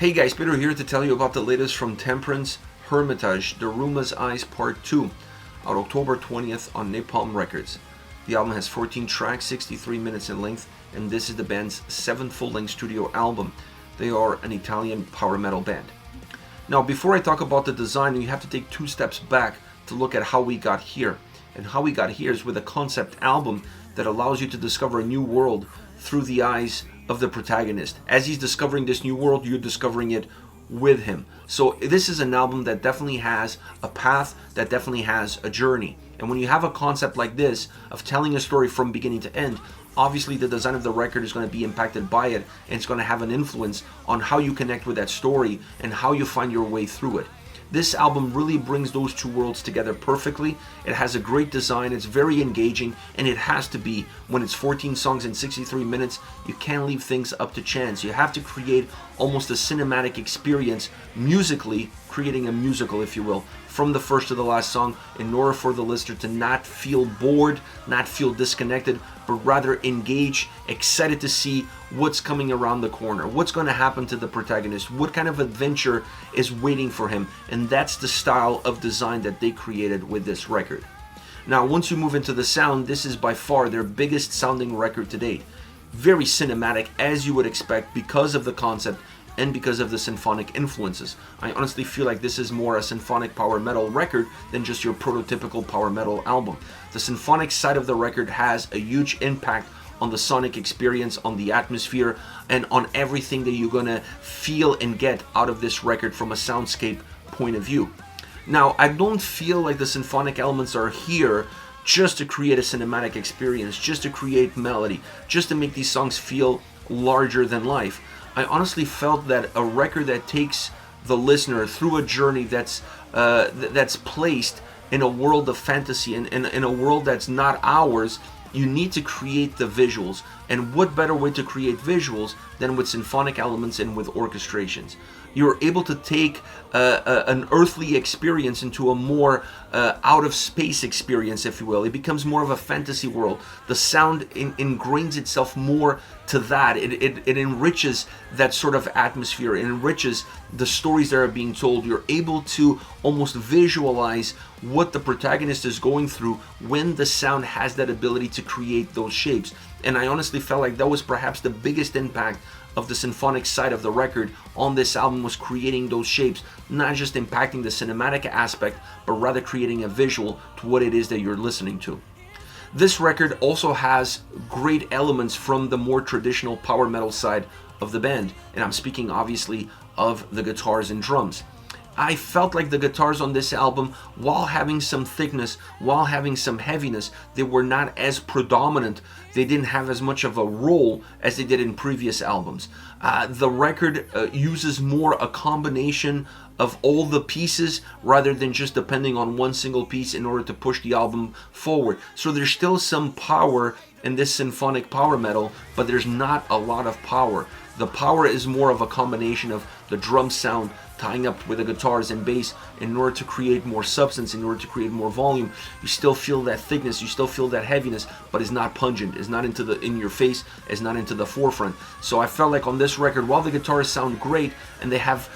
Hey guys, Peter here to tell you about the latest from Temperance, Hermitage, Daruma's Eyes Part 2, out October 20th on Napalm Records. The album has 14 tracks, 63 minutes in length, and this is the band's 7th full-length studio album. They are an Italian power metal band. Now, before I talk about the design, you have to take 2 steps back to look at how we got here. And how we got here is with a concept album that allows you to discover a new world through the eyes of the protagonist. As he's discovering this new world, you're discovering it with him. So this is an album that definitely has a path, that definitely has a journey. And when you have a concept like this of telling a story from beginning to end, obviously the design of the record is going to be impacted by it, and it's going to have an influence on how you connect with that story and how you find your way through it. This album really brings those 2 worlds together perfectly. It has a great design, it's very engaging, and it has to be. When it's 14 songs in 63 minutes, you can't leave things up to chance. You have to create almost a cinematic experience musically, creating a musical, if you will, from the first to the last song, in order for the listener to not feel bored, not feel disconnected, but rather engage, excited to see what's coming around the corner, what's going to happen to the protagonist, what kind of adventure is waiting for him. And that's the style of design that they created with this record. Now, once you move into the sound, this is by far their biggest sounding record to date. Very cinematic, as you would expect, because of the concept and because of the symphonic influences. I honestly feel like this is more a symphonic power metal record than just your prototypical power metal album. The symphonic side of the record has a huge impact on the sonic experience, on the atmosphere, and on everything that you're gonna feel and get out of this record from a soundscape point of view. Now, I don't feel like the symphonic elements are here just to create a cinematic experience, just to create melody, just to make these songs feel larger than life. I honestly felt that a record that takes the listener through a journey that's placed in a world of fantasy and in a world that's not ours, you need to create the visuals. And what better way to create visuals than with symphonic elements and with orchestrations? You're able to take an earthly experience into a more out-of-space experience, if you will. It becomes more of a fantasy world. The sound ingrains itself more to that. It enriches that sort of atmosphere. It enriches the stories that are being told. You're able to almost visualize what the protagonist is going through when the sound has that ability to create those shapes. And I honestly felt like that was perhaps the biggest impact of the symphonic side of the record on this album, was creating those shapes, not just impacting the cinematic aspect, but rather creating a visual to what it is that you're listening to. This record also has great elements from the more traditional power metal side of the band, and I'm speaking obviously of the guitars and drums. I felt like the guitars on this album, while having some thickness, while having some heaviness, they were not as predominant. They didn't have as much of a role as they did in previous albums. The record uses more a combination of all the pieces rather than just depending on one single piece in order to push the album forward. So there's still some power in this symphonic power metal, but there's not a lot of power. The power is more of a combination of the drum sound tying up with the guitars and bass in order to create more substance, in order to create more volume. You still feel that thickness, you still feel that heaviness, but it's not pungent, it's not in your face, it's not into the forefront. So I felt like on this record, while the guitars sound great and they have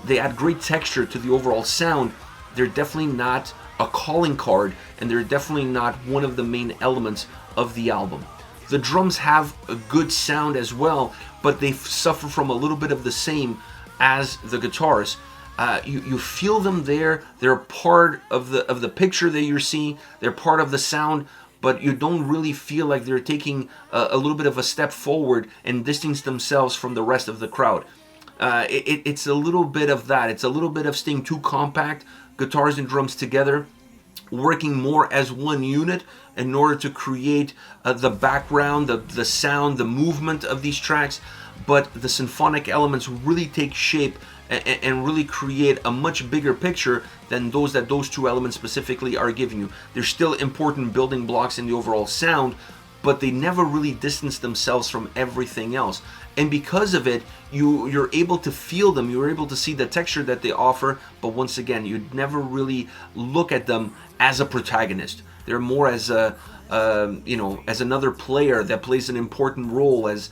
they add great texture to the overall sound, they're definitely not a calling card, and they're definitely not one of the main elements of the album. The drums have a good sound as well, but they suffer from a little bit of the same as the guitars. You feel them there. They're part of the picture that you're seeing. They're part of the sound, but you don't really feel like they're taking a little bit of a step forward and distance themselves from the rest of the crowd. It's a little bit of that. It's a little bit of staying too compact, guitars and drums together, working more as one unit in order to create the background, the sound, the movement of these tracks. But the symphonic elements really take shape and really create a much bigger picture than those 2 elements specifically are giving you. They're still important building blocks in the overall sound, but they never really distance themselves from everything else. And because of it, you're able to feel them, you're able to see the texture that they offer, but once again, you'd never really look at them as a protagonist. They're more as a as another player that plays an important role as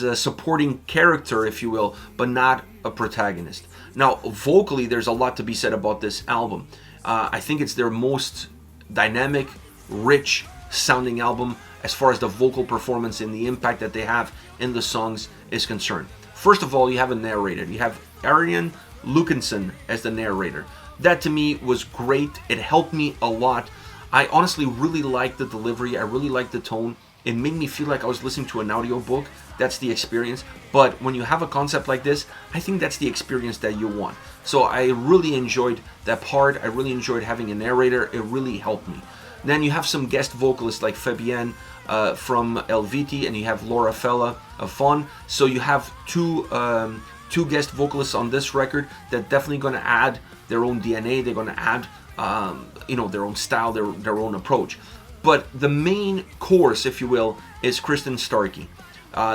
a supporting character, if you will, but not a protagonist. Now, vocally, there's a lot to be said about this album. I think it's their most dynamic, rich sounding album as far as the vocal performance and the impact that they have in the songs is concerned. First of all, you have a narrator. You have Arian Lukinson as the narrator. That to me was great. It helped me a lot. I honestly really liked the delivery. I really liked the tone. It made me feel like I was listening to an audiobook. That's the experience. But when you have a concept like this, I think that's the experience that you want. So I really enjoyed that part. I really enjoyed having a narrator. It really helped me. Then you have some guest vocalists like Fabienne from Elviti, and you have Laura Fella of Fawn. So you have two guest vocalists on this record that definitely going to add their own DNA. They're going to add their own style, their own approach. But the main course, if you will, is Kristen Starkey.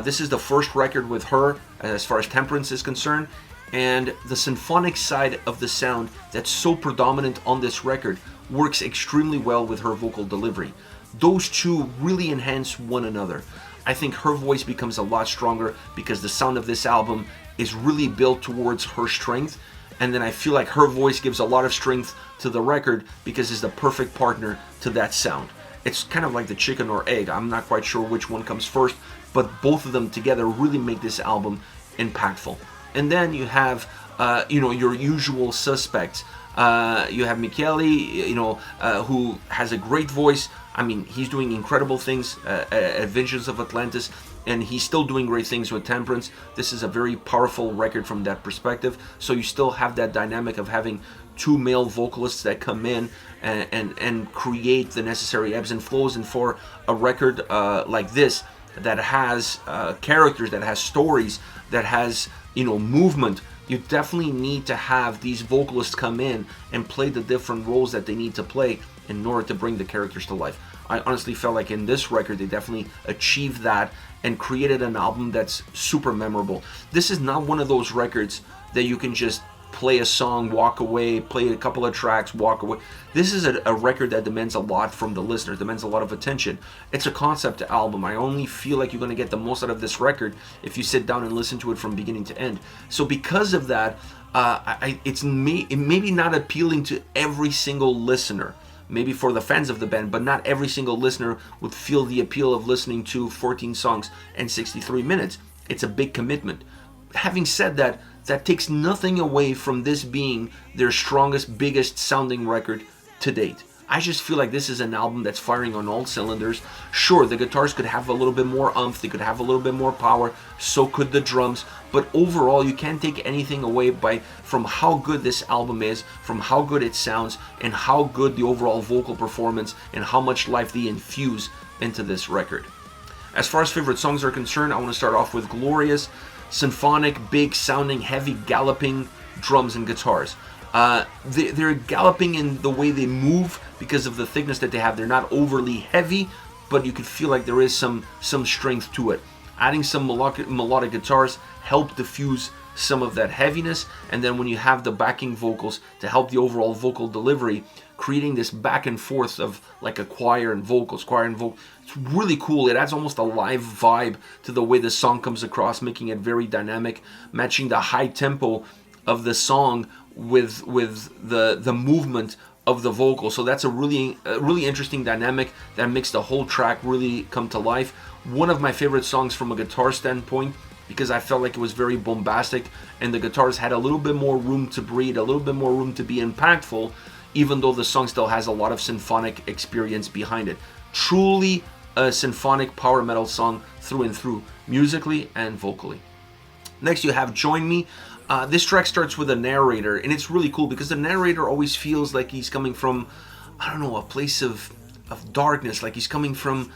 This is the first record with her as far as Temperance is concerned, and the symphonic side of the sound that's so predominant on this record works extremely well with her vocal delivery. Those two really enhance one another. I think her voice becomes a lot stronger because the sound of this album is really built towards her strength, and then I feel like her voice gives a lot of strength to the record because it's the perfect partner to that sound. It's kind of like the chicken or egg. I'm not quite sure which one comes first, but both of them together really make this album impactful. And then you have your usual suspects. You have Michele, who has a great voice. I mean, he's doing incredible things at Visions of Atlantis, and he's still doing great things with Temperance. This is a very powerful record from that perspective. So you still have that dynamic of having two male vocalists that come in and create the necessary ebbs and flows. And for a record like this that has characters, that has stories, that has movement, you definitely need to have these vocalists come in and play the different roles that they need to play in order to bring the characters to life. I honestly felt like in this record they definitely achieved that and created an album that's super memorable. This is not one of those records that you can just play a song, walk away, play a couple of tracks, walk away. This is a record that demands a lot from the listener, demands a lot of attention. It's a concept album. I only feel like you're going to get the most out of this record if you sit down and listen to it from beginning to end. So because of that, it may be not appealing to every single listener. Maybe for the fans of the band, but not every single listener would feel the appeal of listening to 14 songs and 63 minutes. It's a big commitment. Having said that, that takes nothing away from this being their strongest, biggest sounding record to date. I just feel like this is an album that's firing on all cylinders. Sure, the guitars could have a little bit more oomph, they could have a little bit more power, so could the drums, but overall you can't take anything away from how good this album is, from how good it sounds, and how good the overall vocal performance and how much life they infuse into this record. As far as favorite songs are concerned, I want to start off with Glorious, symphonic, big sounding, heavy galloping drums and guitars. They're galloping in the way they move because of the thickness that they have. They're not overly heavy, but you could feel like there is some strength to it. Adding some melodic guitars help diffuse some of that heaviness, and then when you have the backing vocals to help the overall vocal delivery, creating this back and forth of like a choir and vocals, it's really cool. It adds almost a live vibe to the way the song comes across, making it very dynamic, matching the high tempo of the song with the movement of the vocal. So that's a really interesting dynamic that makes the whole track really come to life. One of my favorite songs from a guitar standpoint, because I felt like it was very bombastic and the guitars had a little bit more room to breathe, a little bit more room to be impactful, even though the song still has a lot of symphonic experience behind it. Truly a symphonic power metal song through and through, musically and vocally. Next you have Join Me. This track starts with a narrator, and it's really cool because the narrator always feels like he's coming from, a place of darkness, like he's coming from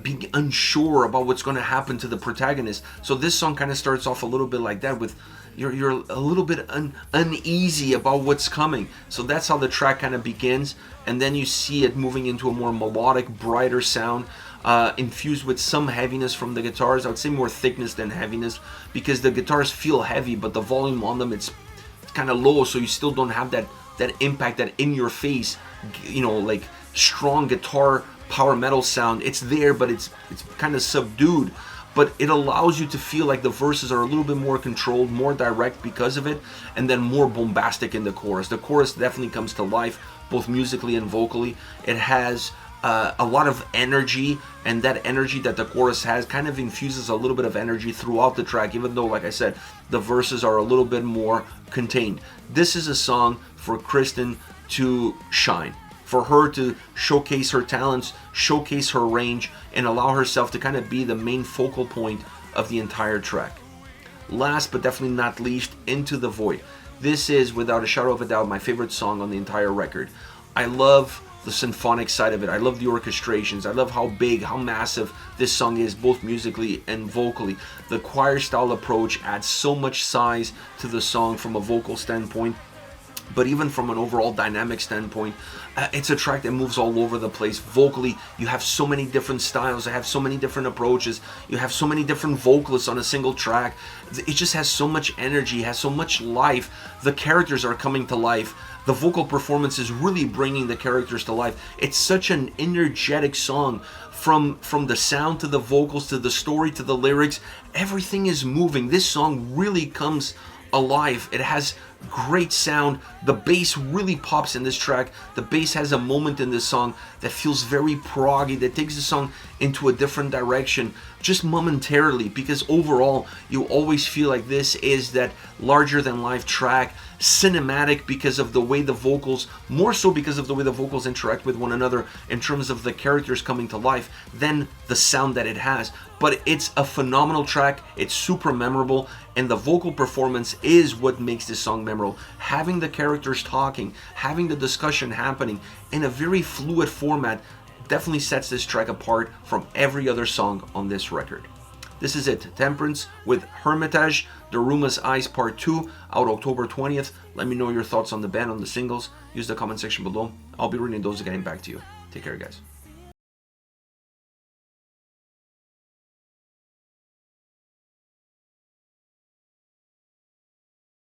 being unsure about what's going to happen to the protagonist. So this song kind of starts off a little bit like that, with you're a little bit uneasy about what's coming. So that's how the track kind of begins, and then you see it moving into a more melodic, brighter sound, infused with some heaviness from the guitars. I would say more thickness than heaviness, because the guitars feel heavy, but the volume on them it's kind of low, so you still don't have that impact, that in your face, like strong guitar power metal sound. It's there, but it's kind of subdued. But it allows you to feel like the verses are a little bit more controlled, more direct because of it, and then more bombastic in the chorus. The chorus definitely comes to life, both musically and vocally. It has a lot of energy, and that energy that the chorus has kind of infuses a little bit of energy throughout the track, even though, like I said, the verses are a little bit more contained. This is a song for Kristen to shine, for her to showcase her talents, showcase her range, and allow herself to kind of be the main focal point of the entire track. Last but definitely not least, Into the Void. This is, without a shadow of a doubt, my favorite song on the entire record. I love the symphonic side of it. I love the orchestrations. I love how big, how massive this song is, both musically and vocally. The choir style approach adds so much size to the song from a vocal standpoint. But even from an overall dynamic standpoint, it's a track that moves all over the place. Vocally, you have so many different styles, you have so many different approaches, you have so many different vocalists on a single track. It just has so much energy, has so much life. The characters are coming to life. The vocal performance is really bringing the characters to life. It's such an energetic song. From the sound to the vocals to the story to the lyrics, everything is moving. This song really comes alive. It has great sound. The bass really pops in this track. The bass has a moment in this song that feels very proggy, that takes the song into a different direction just momentarily, because overall you always feel like this is that larger than life track, cinematic because of the way the vocals, more so because of the way the vocals interact with one another in terms of the characters coming to life than the sound that it has. But it's a phenomenal track. It's super memorable, and the vocal performance is what makes this song memorable. Having the characters talking, having the discussion happening in a very fluid format definitely sets this track apart from every other song on this record. This is it, Temperance with Hermitage, Daruma's Eyes Part 2, out October 20th. Let me know your thoughts on the band, on the singles. Use the comment section below. I'll be reading those again back to you. Take care, guys.